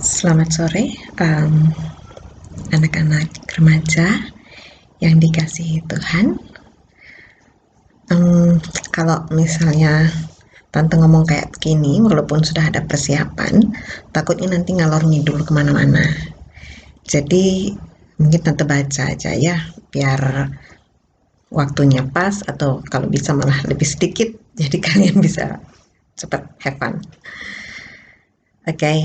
Selamat sore, anak-anak remaja yang dikasihi Tuhan. Kalau misalnya Tante ngomong kayak gini, walaupun sudah ada persiapan, takutnya nanti ngalor ngidul kemana-mana. Jadi mungkin Tante baca aja ya, biar waktunya pas, atau kalau bisa malah lebih sedikit, jadi kalian bisa cepat have fun. Oke,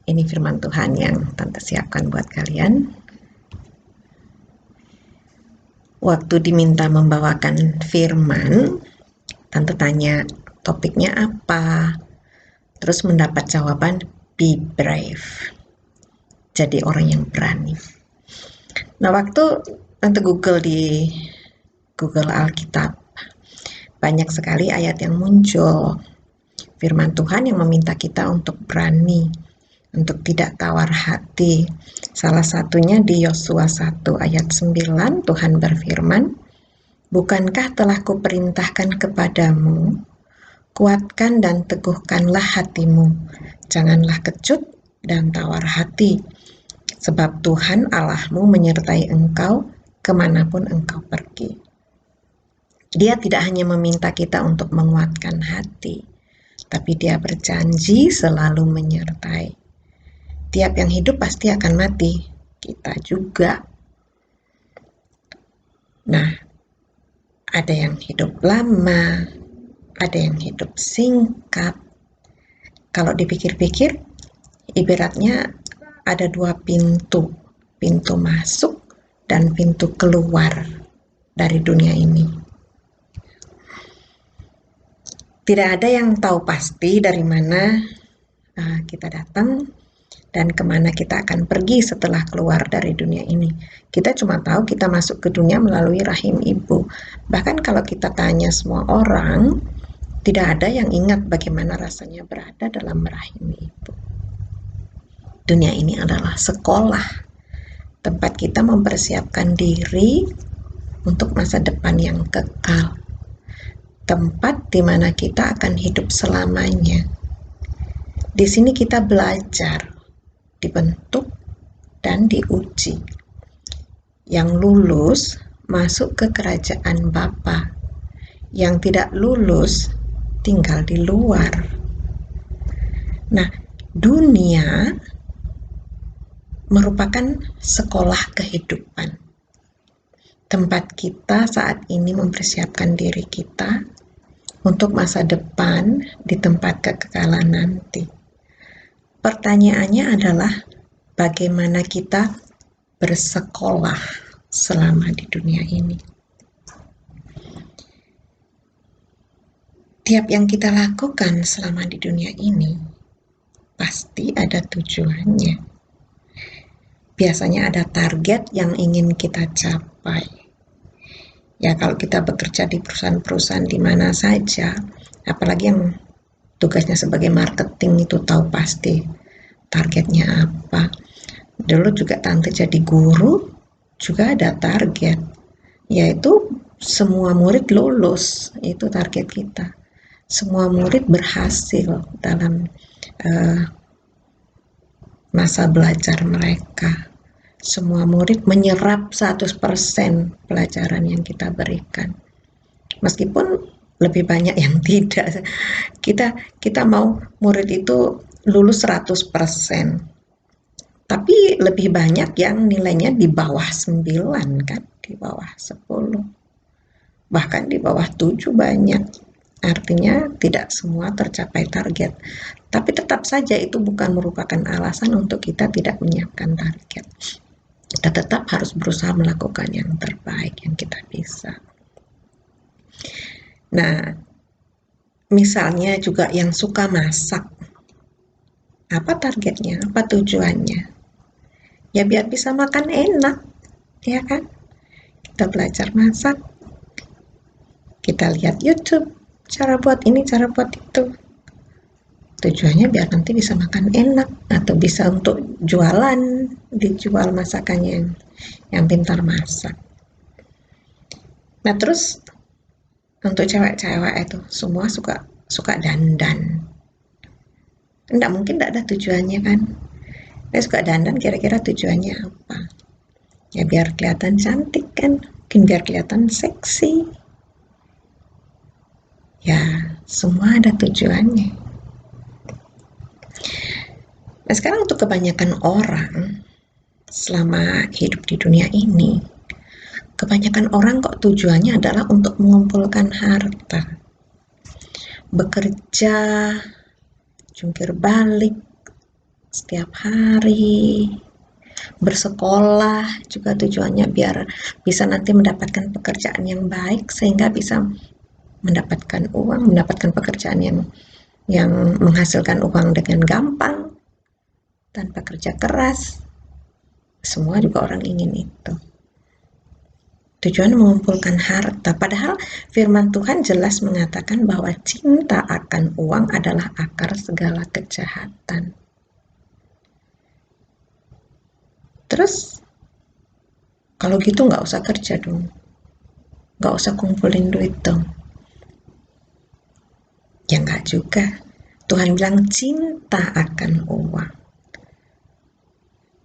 ini firman Tuhan yang Tante siapkan buat kalian. Waktu diminta membawakan firman, Tante tanya topiknya apa, terus mendapat jawaban be brave, jadi orang yang berani. Nah, waktu Tante Google di Google Alkitab, banyak sekali ayat yang muncul, firman Tuhan yang meminta kita untuk berani, untuk tidak tawar hati. Salah satunya di Yosua 1 ayat 9, Tuhan berfirman, "Bukankah telah kuperintahkan kepadamu, kuatkan dan teguhkanlah hatimu, janganlah kecut dan tawar hati, sebab Tuhan Allahmu menyertai engkau kemanapun engkau pergi." Dia tidak hanya meminta kita untuk menguatkan hati, tapi Dia berjanji selalu menyertai. Tiap yang hidup pasti akan mati, kita juga. Nah, ada yang hidup lama, ada yang hidup singkat. Kalau dipikir-pikir, ibaratnya ada dua pintu, pintu masuk dan pintu keluar dari dunia ini. Tidak ada yang tahu pasti dari mana kita datang dan kemana kita akan pergi setelah keluar dari dunia ini. Kita cuma tahu kita masuk ke dunia melalui rahim ibu. Bahkan kalau kita tanya semua orang, tidak ada yang ingat bagaimana rasanya berada dalam rahim ibu. Dunia ini adalah sekolah, tempat kita mempersiapkan diri untuk masa depan yang kekal. Tempat di mana kita akan hidup selamanya. Di sini kita belajar, dibentuk, dan diuji. Yang lulus masuk ke kerajaan Bapa. Yang tidak lulus tinggal di luar. Nah, dunia merupakan sekolah kehidupan. Tempat kita saat ini mempersiapkan diri kita untuk masa depan di tempat kekekalan nanti. Pertanyaannya adalah bagaimana kita bersekolah selama di dunia ini. Tiap yang kita lakukan selama di dunia ini pasti ada tujuannya. Biasanya ada target yang ingin kita capai. Ya, kalau kita bekerja di perusahaan-perusahaan di mana saja, apalagi yang tugasnya sebagai marketing, itu tahu pasti targetnya apa. Dulu juga Tante jadi guru, juga ada target, yaitu semua murid lulus, itu target kita. Semua murid berhasil dalam masa belajar mereka. Semua murid menyerap 100% pelajaran yang kita berikan. Meskipun lebih banyak yang tidak. Kita mau murid itu lulus 100%. Tapi lebih banyak yang nilainya di bawah 9 kan, di bawah 10. Bahkan di bawah 7 banyak. Artinya tidak semua tercapai target. Tapi tetap saja itu bukan merupakan alasan untuk kita tidak menyiapkan target. Kita tetap harus berusaha melakukan yang terbaik yang kita bisa. Nah, misalnya juga yang suka masak. Apa targetnya? Apa tujuannya? Ya biar bisa makan enak, ya kan? Kita belajar masak. Kita lihat YouTube, cara buat ini, cara buat itu. Tujuannya biar nanti bisa makan enak, atau bisa untuk jualan, dijual masakannya yang pintar masak. Nah, terus untuk cewek-cewek itu semua suka dandan. Enggak mungkin tidak ada tujuannya kan. Saya suka dandan, kira-kira tujuannya apa? Ya biar kelihatan cantik kan, mungkin biar kelihatan seksi. Ya, semua ada tujuannya. Nah, sekarang untuk kebanyakan orang selama hidup di dunia ini, kebanyakan orang kok tujuannya adalah untuk mengumpulkan harta. Bekerja, jungkir balik setiap hari, bersekolah juga tujuannya biar bisa nanti mendapatkan pekerjaan yang baik sehingga bisa mendapatkan uang, mendapatkan pekerjaan yang menghasilkan uang dengan gampang tanpa kerja keras. Semua juga orang ingin itu. Tujuan mengumpulkan harta. Padahal firman Tuhan jelas mengatakan bahwa cinta akan uang adalah akar segala kejahatan. Terus, kalau gitu nggak usah kerja dong. Nggak usah kumpulin duit dong. Ya nggak juga. Tuhan bilang cinta akan uang.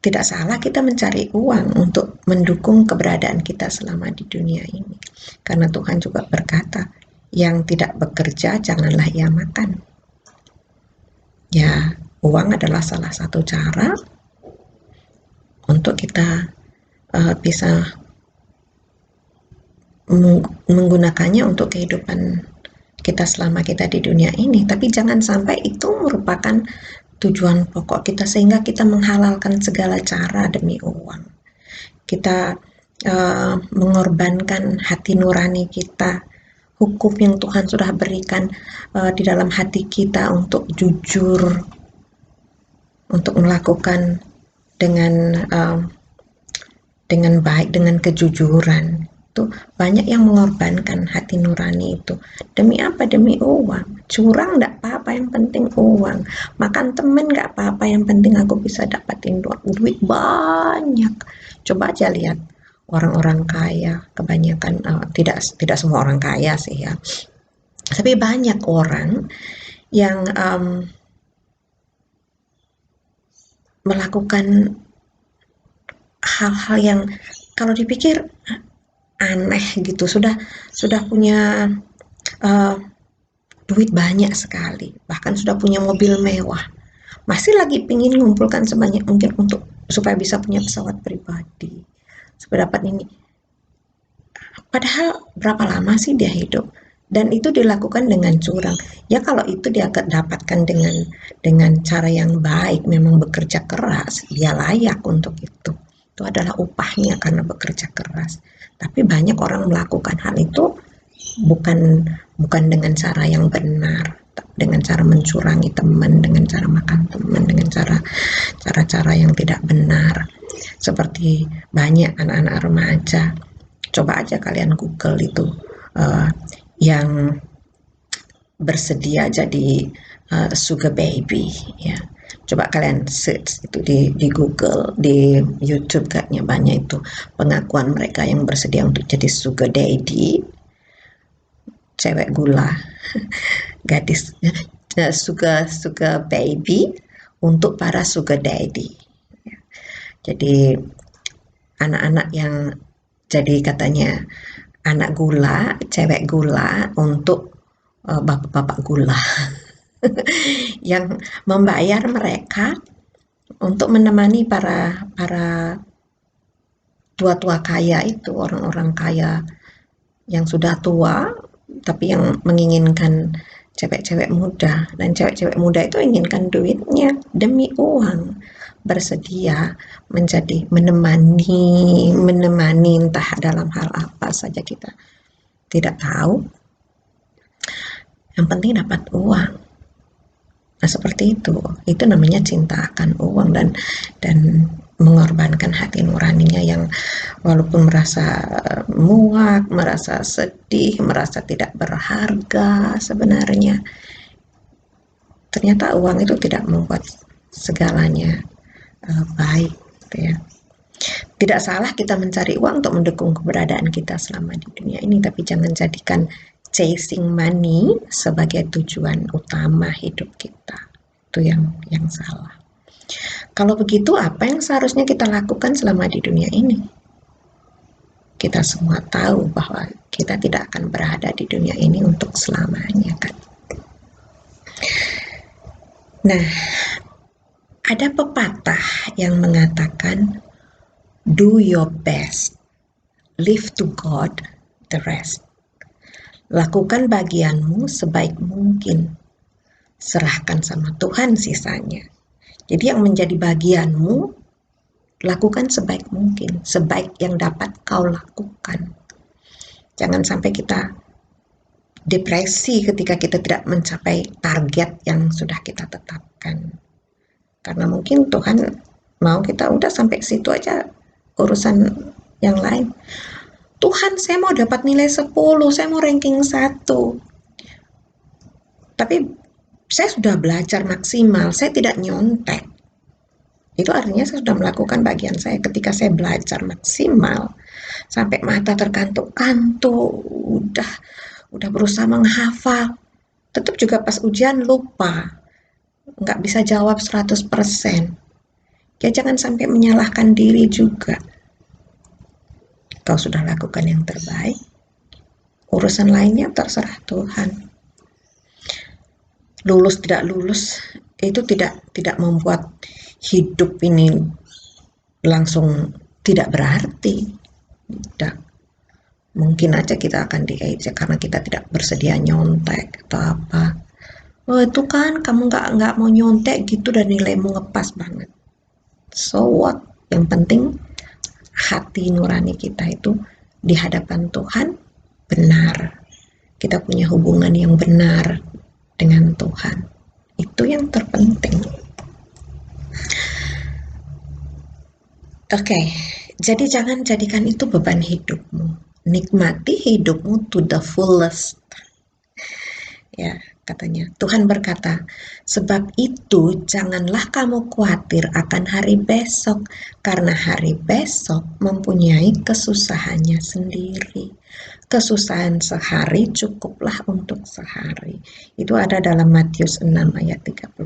Tidak salah kita mencari uang untuk mendukung keberadaan kita selama di dunia ini. Karena Tuhan juga berkata, yang tidak bekerja janganlah ia makan. Ya, uang adalah salah satu cara untuk kita bisa menggunakannya untuk kehidupan kita selama kita di dunia ini. Tapi jangan sampai itu merupakan tujuan pokok kita sehingga kita menghalalkan segala cara demi uang. Kita mengorbankan hati nurani kita, hukum yang Tuhan sudah berikan di dalam hati kita untuk jujur, untuk melakukan dengan baik, dengan kejujuran. Tuh banyak yang mengorbankan hati nurani itu demi apa? Demi uang. Curang nggak apa-apa, yang penting uang. Makan temen nggak apa-apa, yang penting aku bisa dapatin duit banyak. Coba aja lihat orang-orang kaya, kebanyakan tidak semua orang kaya sih ya, tapi banyak orang yang melakukan hal-hal yang kalau dipikir aneh gitu, sudah punya duit banyak sekali, bahkan sudah punya mobil mewah, masih lagi pingin mengumpulkan sebanyak mungkin untuk supaya bisa punya pesawat pribadi, supaya dapat ini. Padahal berapa lama sih dia hidup? Dan itu dilakukan dengan curang. Ya kalau itu dia dapatkan dengan cara yang baik, memang bekerja keras, dia layak untuk itu. Itu adalah upahnya karena bekerja keras. Tapi banyak orang melakukan hal itu bukan bukan dengan cara yang benar, dengan cara mencurangi teman, dengan cara makan teman, dengan cara-cara yang tidak benar. Seperti banyak anak-anak remaja, coba aja kalian Google itu yang bersedia jadi sugar baby ya. Coba kalian search itu di Google, di YouTube kayaknya banyak itu pengakuan mereka yang bersedia untuk jadi sugar daddy, cewek gula, gadis sugar baby untuk para sugar daddy. Jadi anak-anak yang jadi katanya anak gula, cewek gula untuk bapak-bapak gula yang membayar mereka untuk menemani para tua-tua kaya itu, orang-orang kaya yang sudah tua tapi yang menginginkan cewek-cewek muda, dan cewek-cewek muda itu inginkan duitnya demi uang, bersedia menjadi menemani entah dalam hal apa saja kita tidak tahu, yang penting dapat uang. Nah seperti itu namanya cinta akan uang dan mengorbankan hati nuraninya yang walaupun merasa muak, merasa sedih, merasa tidak berharga sebenarnya, ternyata uang itu tidak membuat segalanya baik gitu ya. Tidak salah kita mencari uang untuk mendukung keberadaan kita selama di dunia ini, tapi jangan jadikan chasing money sebagai tujuan utama hidup kita. Itu yang salah. Kalau begitu, apa yang seharusnya kita lakukan selama di dunia ini? Kita semua tahu bahwa kita tidak akan berada di dunia ini untuk selamanya, kan? Nah, ada pepatah yang mengatakan, do your best, leave to God the rest. Lakukan bagianmu sebaik mungkin, serahkan sama Tuhan sisanya. Jadi yang menjadi bagianmu, lakukan sebaik mungkin, sebaik yang dapat kau lakukan. Jangan sampai kita depresi ketika kita tidak mencapai target yang sudah kita tetapkan. Karena mungkin Tuhan mau kita udah sampai situ aja, urusan yang lain. Tuhan, saya mau dapat nilai 10, saya mau ranking 1. Tapi saya sudah belajar maksimal, saya tidak nyontek. Itu artinya saya sudah melakukan bagian saya. Ketika saya belajar maksimal, sampai mata terkantuk-kantuk, udah berusaha menghafal, tetap juga pas ujian lupa, nggak bisa jawab 100%. Ya jangan sampai menyalahkan diri juga. Kau sudah lakukan yang terbaik, urusan lainnya terserah Tuhan. Lulus tidak lulus itu tidak membuat hidup ini langsung tidak berarti. Tidak. Mungkin aja kita akan diejek karena kita tidak bersedia nyontek atau apa. Oh itu kan kamu nggak mau nyontek gitu dan nilaimu ngepas banget. So what? Yang penting hati nurani kita itu di hadapan Tuhan benar. Kita punya hubungan yang benar dengan Tuhan. Itu yang terpenting. Oke, jadi jangan jadikan itu beban hidupmu. Nikmati hidupmu to the fullest. Ya, katanya. Tuhan berkata, sebab itu janganlah kamu khawatir akan hari besok, karena hari besok mempunyai kesusahannya sendiri. Kesusahan sehari cukuplah untuk sehari. Itu ada dalam Matius 6 ayat 34.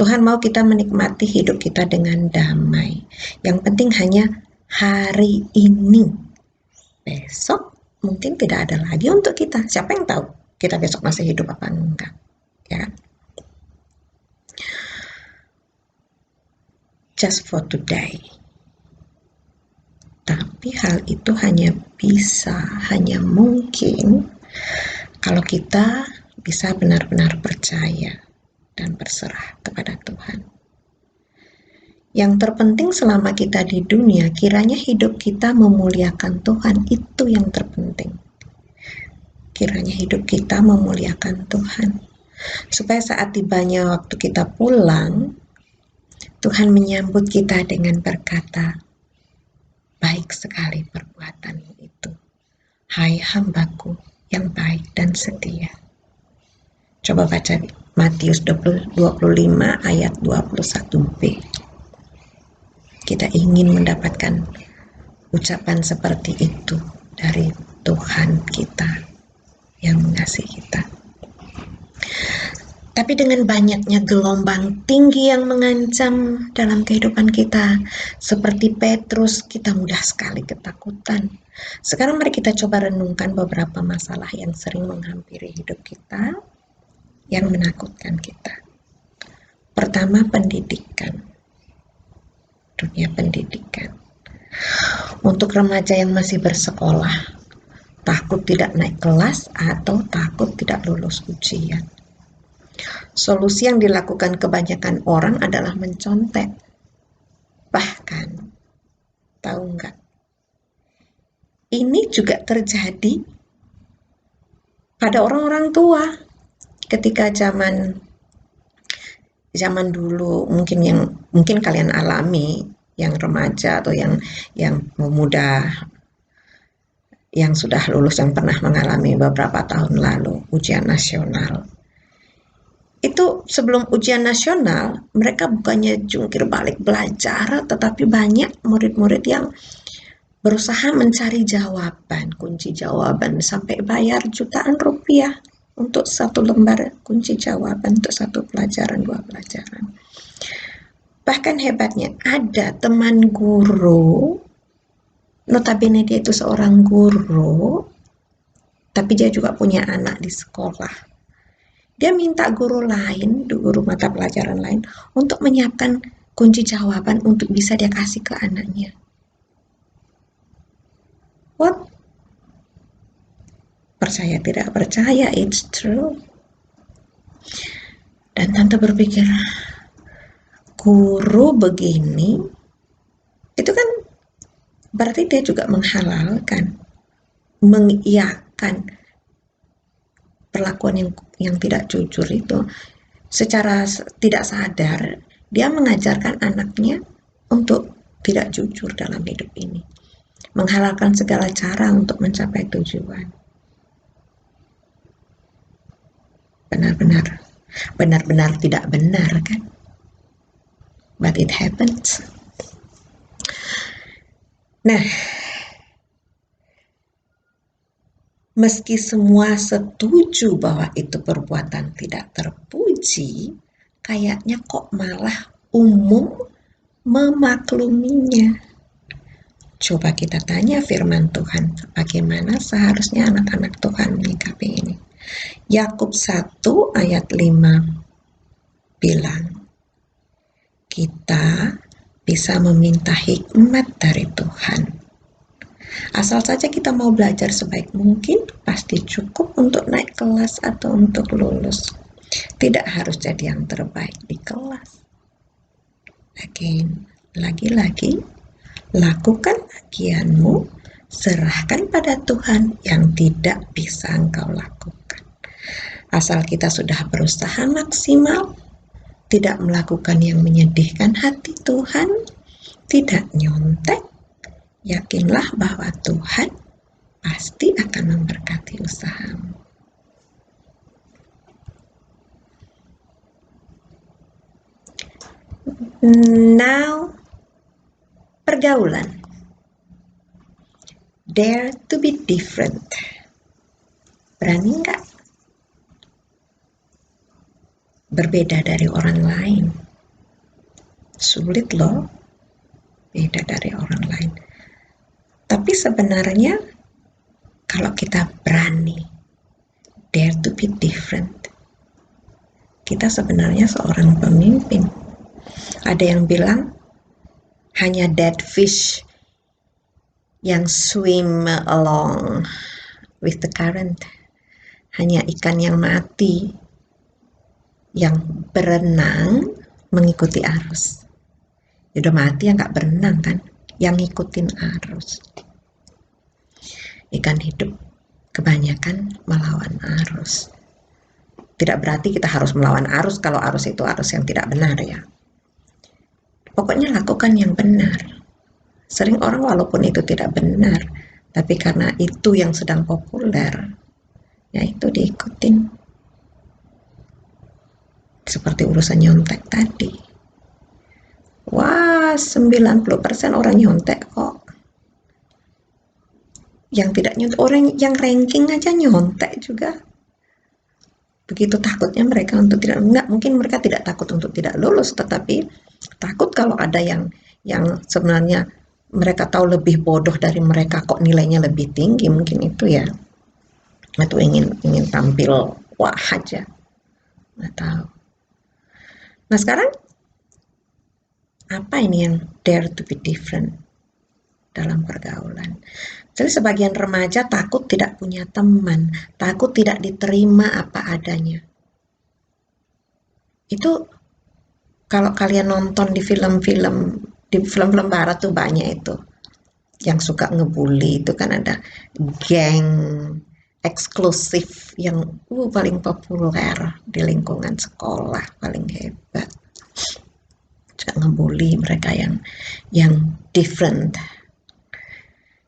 Tuhan mau kita menikmati hidup kita dengan damai. Yang penting hanya hari ini. Besok mungkin tidak ada lagi untuk kita. Siapa yang tahu kita besok masih hidup apa enggak? Ya. Just for today. Tapi hal itu hanya mungkin kalau kita bisa benar-benar percaya dan berserah kepada Tuhan. Yang terpenting selama kita di dunia, kiranya hidup kita memuliakan Tuhan. Itu yang terpenting. Kiranya hidup kita memuliakan Tuhan. Supaya saat tibanya waktu kita pulang, Tuhan menyambut kita dengan berkata, baik sekali perbuatanmu itu. Hai hambaku yang baik dan setia. Coba baca Matius 25 ayat 21b. Kita ingin mendapatkan ucapan seperti itu dari Tuhan kita yang mengasihi kita. Tapi dengan banyaknya gelombang tinggi yang mengancam dalam kehidupan kita, seperti Petrus, kita mudah sekali ketakutan. Sekarang mari kita coba renungkan beberapa masalah yang sering menghampiri hidup kita, yang menakutkan kita. Pertama, pendidikan. Dunia pendidikan. Untuk remaja yang masih bersekolah, takut tidak naik kelas atau takut tidak lulus ujian. Solusi yang dilakukan kebanyakan orang adalah mencontek. Bahkan, tahu nggak? Ini juga terjadi pada orang-orang tua. Ketika zaman dulu, mungkin kalian alami, yang remaja atau yang pemuda yang sudah lulus, yang pernah mengalami beberapa tahun lalu ujian nasional. Itu sebelum ujian nasional, mereka bukannya jungkir balik belajar, tetapi banyak murid-murid yang berusaha mencari jawaban, kunci jawaban, sampai bayar jutaan rupiah untuk satu lembar kunci jawaban untuk satu pelajaran, 2 pelajaran. Bahkan hebatnya ada teman guru, notabene dia itu seorang guru, tapi dia juga punya anak di sekolah. Dia minta guru lain, guru mata pelajaran lain, untuk menyiapkan kunci jawaban untuk bisa dia kasih ke anaknya. What? Percaya tidak percaya, it's true. Dan tante berpikir, guru begini, itu kan berarti dia juga menghalalkan, mengiyakan perlakuan yang tidak jujur itu. Secara tidak sadar, dia mengajarkan anaknya untuk tidak jujur dalam hidup ini. Menghalalkan segala cara untuk mencapai tujuan. Benar-benar tidak benar kan? But it happens. Nah, meski semua setuju bahwa itu perbuatan tidak terpuji, kayaknya kok malah umum memakluminya. Coba kita tanya firman Tuhan, bagaimana seharusnya anak-anak Tuhan menyikapi ini. Yakub 1 ayat 5 bilang, kita bisa meminta hikmat dari Tuhan. Asal saja kita mau belajar sebaik mungkin, pasti cukup untuk naik kelas atau untuk lulus. Tidak harus jadi yang terbaik di kelas. Lagi-lagi, lakukan bagianmu, serahkan pada Tuhan yang tidak bisa engkau lakukan. Asal kita sudah berusaha maksimal, tidak melakukan yang menyedihkan hati Tuhan, tidak nyontek, yakinlah bahwa Tuhan pasti akan memberkati usahamu. Now, pergaulan. Dare to be different. Berani nggak berbeda dari orang lain? Sulit loh, beda dari orang lain. Tapi sebenarnya kalau kita berani dare to be different, kita sebenarnya seorang pemimpin. Ada yang bilang hanya dead fish yang swim along with the current, hanya ikan yang mati yang berenang mengikuti arus. Udah mati ya nggak berenang kan, yang ngikutin arus. Ikan hidup kebanyakan melawan arus. Tidak berarti kita harus melawan arus kalau arus itu arus yang tidak benar ya. Pokoknya lakukan yang benar. Sering orang walaupun itu tidak benar, tapi karena itu yang sedang populer, ya itu diikutin. Seperti urusan nyontek tadi. Wah, 90% orang nyontek kok. Yang tidak nyontek, orang yang ranking aja nyontek juga. Begitu takutnya mereka untuk tidak, enggak, mungkin mereka tidak takut untuk tidak lulus, tetapi takut kalau ada yang sebenarnya mereka tahu lebih bodoh dari mereka kok nilainya lebih tinggi, mungkin itu ya. Itu ingin tampil wah aja. Nggak tahu. Nah sekarang apa ini yang dare to be different dalam pergaulan? Jadi sebagian remaja takut tidak punya teman, takut tidak diterima apa adanya. Itu kalau kalian nonton di film-film barat tuh banyak itu. Yang suka ngebully itu kan ada geng eksklusif yang paling populer di lingkungan sekolah, paling hebat. Juga ngebully mereka yang different,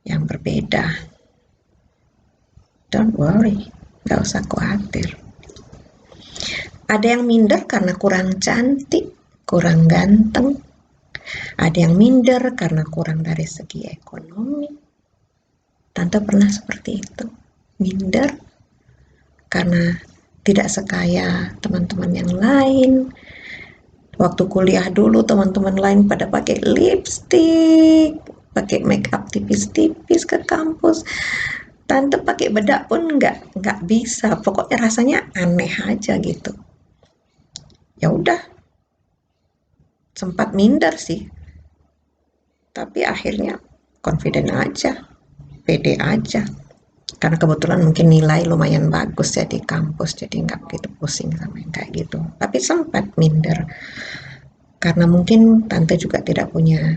yang berbeda. Don't worry, gak usah khawatir. Ada yang minder karena kurang cantik, kurang ganteng. Ada yang minder karena kurang dari segi ekonomi. Tante pernah seperti itu. Minder karena tidak sekaya teman-teman yang lain. Waktu kuliah dulu teman-teman lain pada pakai lipstick, pakai make up tipis-tipis ke kampus. Tante pakai bedak pun nggak bisa. Pokoknya rasanya aneh aja gitu. Ya udah, sempat minder sih. Tapi akhirnya confident aja, pede aja. Karena kebetulan mungkin nilai lumayan bagus ya di kampus, jadi nggak begitu pusing sama yang kayak gitu. Tapi sempat minder, karena mungkin tante juga tidak punya,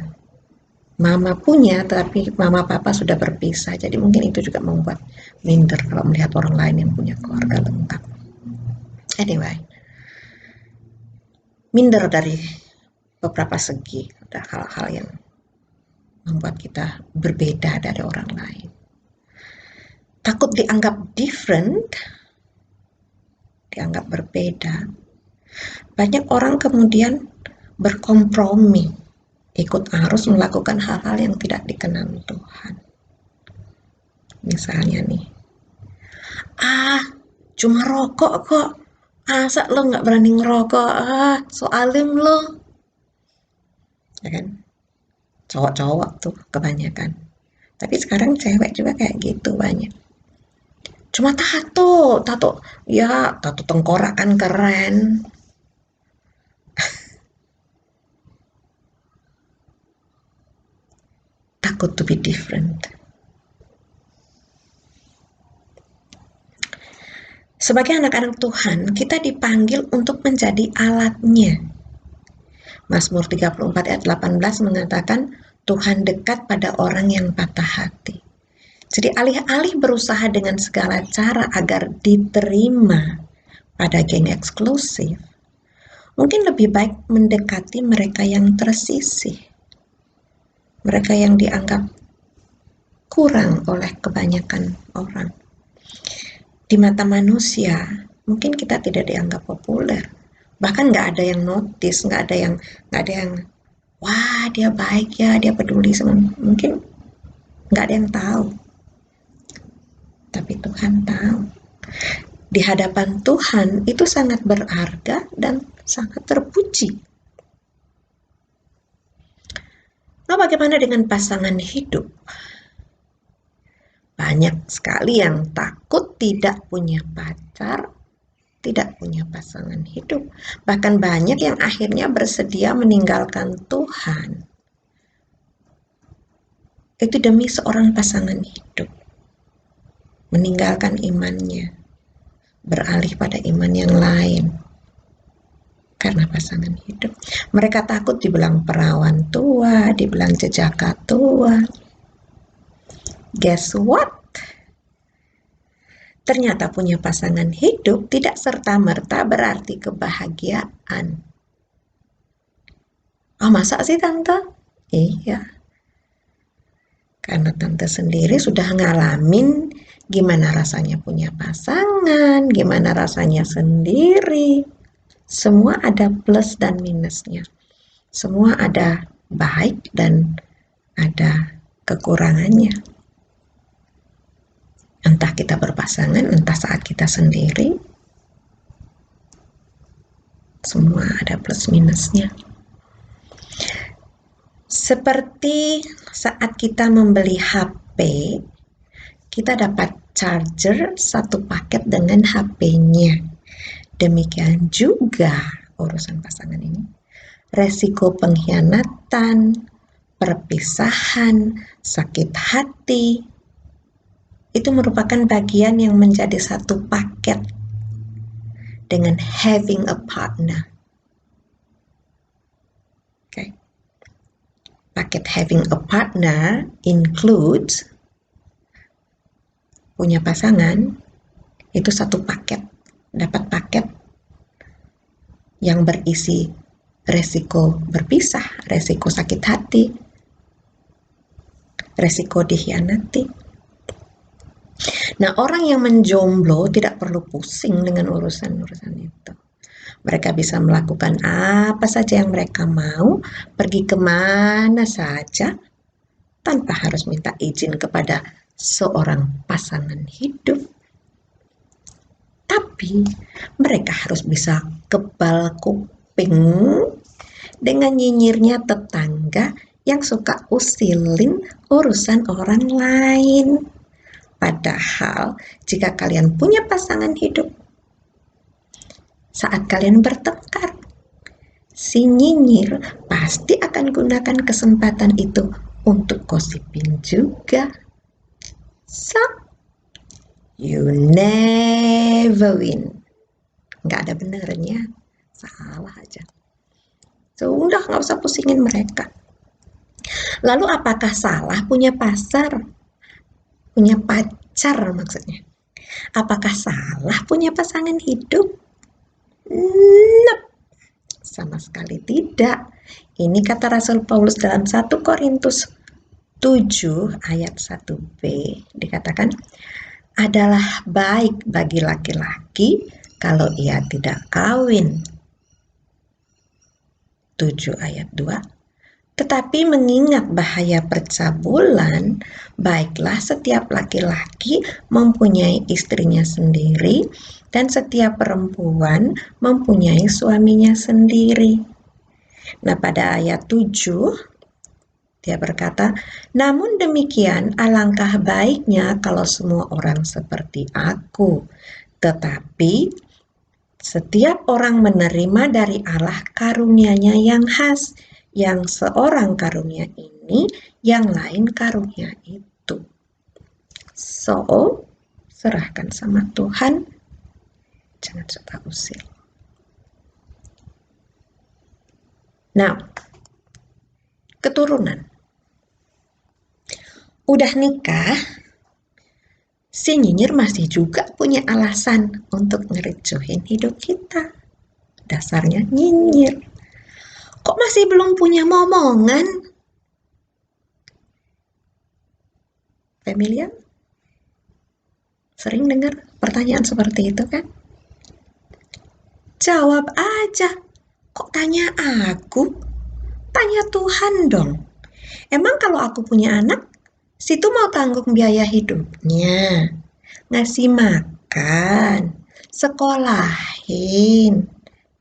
mama punya, tapi mama papa sudah berpisah, jadi mungkin itu juga membuat minder kalau melihat orang lain yang punya keluarga lengkap. Anyway, minder dari beberapa segi, ada hal-hal yang membuat kita berbeda dari orang lain. Takut dianggap different, dianggap berbeda. Banyak orang kemudian berkompromi, ikut arus melakukan hal-hal yang tidak dikenal Tuhan. Misalnya nih, cuma rokok kok, asa lo nggak berani ngerokok, so alim lo, ya kan? Cowok-cowok tuh kebanyakan. Tapi sekarang cewek juga kayak gitu banyak. Cuma tato, ya tato tengkorak kan keren. Takut to be different. Sebagai anak-anak Tuhan, kita dipanggil untuk menjadi alatnya. Mazmur 34 ayat 18 mengatakan, Tuhan dekat pada orang yang patah hati. Jadi alih-alih berusaha dengan segala cara agar diterima pada geng eksklusif, mungkin lebih baik mendekati mereka yang tersisih. Mereka yang dianggap kurang oleh kebanyakan orang. Di mata manusia, mungkin kita tidak dianggap populer. Bahkan nggak ada yang notice, nggak ada yang, wah dia baik ya, dia peduli sama, mungkin nggak ada yang tahu. Tapi Tuhan tahu. Di hadapan Tuhan itu sangat berharga dan sangat terpuji. Nah, bagaimana dengan pasangan hidup? Banyak sekali yang takut tidak punya pacar, tidak punya pasangan hidup. Bahkan banyak yang akhirnya bersedia meninggalkan Tuhan. Itu demi seorang pasangan hidup. Meninggalkan imannya, beralih pada iman yang lain. Karena pasangan hidup. Mereka takut dibilang perawan tua, dibilang jejaka tua. Guess what? Ternyata punya pasangan hidup tidak serta-merta berarti kebahagiaan. Oh, masa sih tante? Iya. Karena tante sendiri sudah ngalamin gimana rasanya punya pasangan, gimana rasanya sendiri. Semua ada plus dan minusnya. Semua ada baik dan ada kekurangannya. Entah kita berpasangan, entah saat kita sendiri, semua ada plus minusnya. Seperti saat kita membeli HP, kita dapat charger satu paket dengan HP-nya. Demikian juga urusan pasangan ini. Resiko pengkhianatan, perpisahan, sakit hati, itu merupakan bagian yang menjadi satu paket dengan having a partner. Okay. Paket having a partner includes punya pasangan, itu satu paket, dapat paket yang berisi resiko berpisah, resiko sakit hati, resiko dikhianati. Nah, orang yang menjomblo tidak perlu pusing dengan urusan-urusan itu. Mereka bisa melakukan apa saja yang mereka mau, pergi kemana saja, tanpa harus minta izin kepada seorang pasangan hidup. Tapi mereka harus bisa kebal kuping dengan nyinyirnya tetangga yang suka usilin urusan orang lain. Padahal jika kalian punya pasangan hidup, saat kalian bertengkar, si nyinyir pasti akan gunakan kesempatan itu untuk gosipin juga. So, you never win. Nggak ada benernya, salah aja. So, udah nggak usah pusingin mereka. Lalu apakah salah punya punya pacar maksudnya? Apakah salah punya pasangan hidup? Nope, sama sekali tidak. Ini kata Rasul Paulus dalam 1 Korintus 7 ayat 1b, dikatakan, adalah baik bagi laki-laki kalau ia tidak kawin. 7 ayat 2. Tetapi mengingat bahaya percabulan, baiklah setiap laki-laki mempunyai istrinya sendiri dan setiap perempuan mempunyai suaminya sendiri. Nah, pada ayat 7 dia berkata, namun demikian alangkah baiknya kalau semua orang seperti aku. Tetapi setiap orang menerima dari Allah karunia-Nya yang khas. Yang seorang karunia ini, yang lain karunia itu. So, serahkan sama Tuhan. Jangan suka usil. Nah, keturunan. Udah nikah, si nyinyir masih juga punya alasan untuk ngericuhin hidup kita. Dasarnya nyinyir. Kok masih belum punya momongan? Familiar? Sering dengar pertanyaan seperti itu kan? Jawab aja. Kok tanya aku? Tanya Tuhan dong. Emang kalau aku punya anak, situ mau tanggung biaya hidupnya, ngasih makan, sekolahin,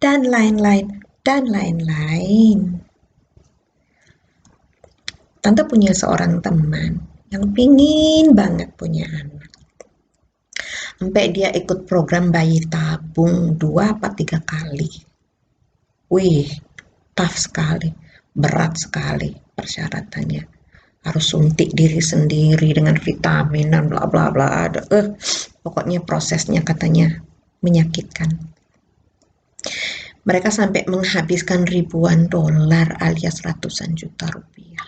dan lain-lain, dan lain-lain. Tante punya seorang teman yang pingin banget punya anak. Sampai dia ikut program bayi tabung 2-3 kali. Wih, tough sekali, berat sekali persyaratannya. Harus suntik diri sendiri dengan vitamin dan bla bla bla. Pokoknya prosesnya katanya menyakitkan. Mereka sampai menghabiskan ribuan dolar alias ratusan juta rupiah.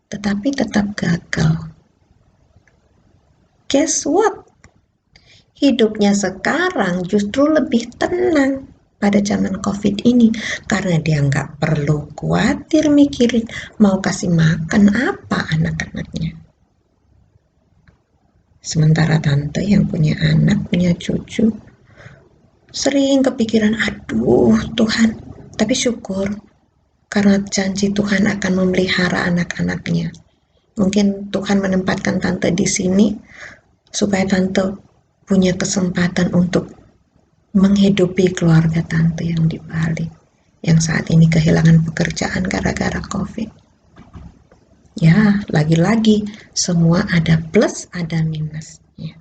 Tetapi tetap gagal. Guess what? Hidupnya sekarang justru lebih tenang pada zaman COVID ini karena dia nggak perlu khawatir mikirin mau kasih makan apa anak-anaknya. Sementara tante yang punya anak, punya cucu, sering kepikiran, aduh Tuhan, tapi syukur karena janji Tuhan akan memelihara anak-anaknya. Mungkin Tuhan menempatkan tante di sini supaya tante punya kesempatan untuk menghidupi keluarga tante yang di Bali, yang saat ini kehilangan pekerjaan gara-gara COVID. Ya, lagi-lagi semua ada plus, ada minusnya.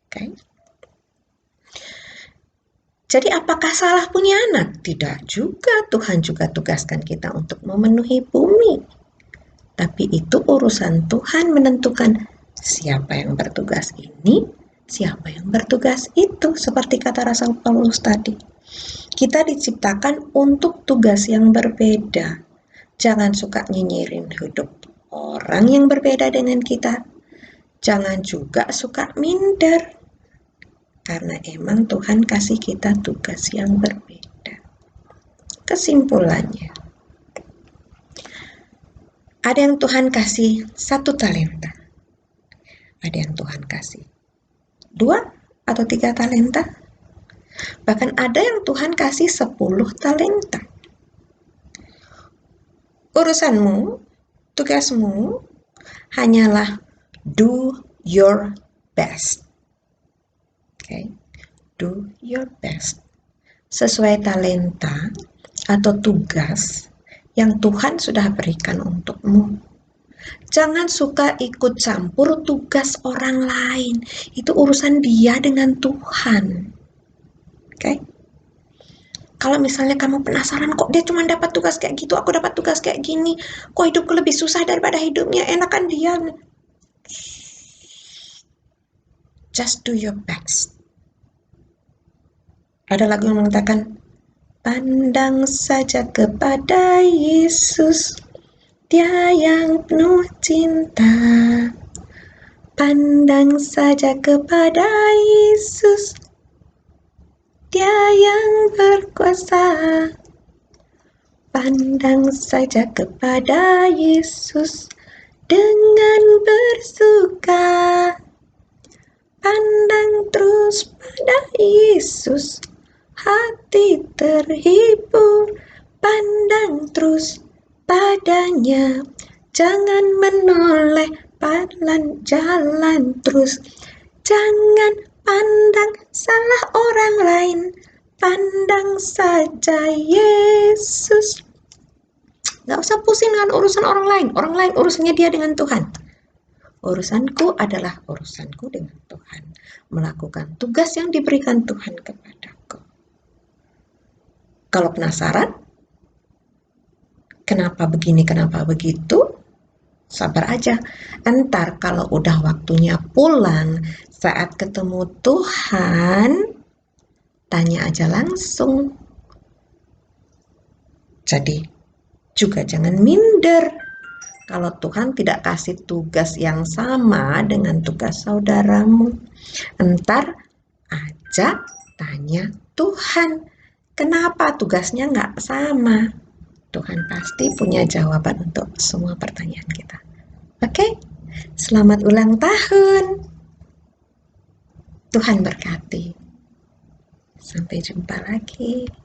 Oke. Jadi apakah salah punya anak? Tidak juga, Tuhan juga tugaskan kita untuk memenuhi bumi. Tapi itu urusan Tuhan menentukan siapa yang bertugas ini, siapa yang bertugas itu, seperti kata Rasul Paulus tadi. Kita diciptakan untuk tugas yang berbeda. Jangan suka nyinyirin hidup orang yang berbeda dengan kita. Jangan juga suka minder. Karena emang Tuhan kasih kita tugas yang berbeda. Kesimpulannya, ada yang Tuhan kasih 1 talenta. Ada yang Tuhan kasih 2 atau 3 talenta. Bahkan ada yang Tuhan kasih 10 talenta. Urusanmu, tugasmu hanyalah do your best. Okay. Do your best sesuai talenta atau tugas yang Tuhan sudah berikan untukmu. Jangan suka ikut campur tugas orang lain. Itu urusan dia dengan Tuhan. Oke? Okay? Kalau misalnya kamu penasaran, kok dia cuma dapat tugas kayak gitu, aku dapat tugas kayak gini, kok hidupku lebih susah daripada hidupnya, enakan dia. Just do your best. Ada lagu yang mengatakan, pandang saja kepada Yesus, Dia yang penuh cinta. Pandang saja kepada Yesus, Dia yang berkuasa. Pandang saja kepada Yesus dengan bersuka. Pandang terus pada Yesus, hati terhibur. Pandang terus padanya, jangan menoleh, jalan terus. Jangan pandang salah orang lain, pandang saja Yesus. Gak usah pusing dengan urusan orang lain urusannya dia dengan Tuhan. Urusanku adalah urusanku dengan Tuhan. Melakukan tugas yang diberikan Tuhan kepadaku. Kalau penasaran, kenapa begini, kenapa begitu? Sabar aja. Entar kalau udah waktunya pulang, saat ketemu Tuhan, tanya aja langsung. Jadi, juga jangan minder. Kalau Tuhan tidak kasih tugas yang sama dengan tugas saudaramu, entar aja tanya Tuhan, kenapa tugasnya nggak sama? Tuhan pasti punya jawaban untuk semua pertanyaan kita. Oke, selamat ulang tahun. Tuhan berkati. Sampai jumpa lagi.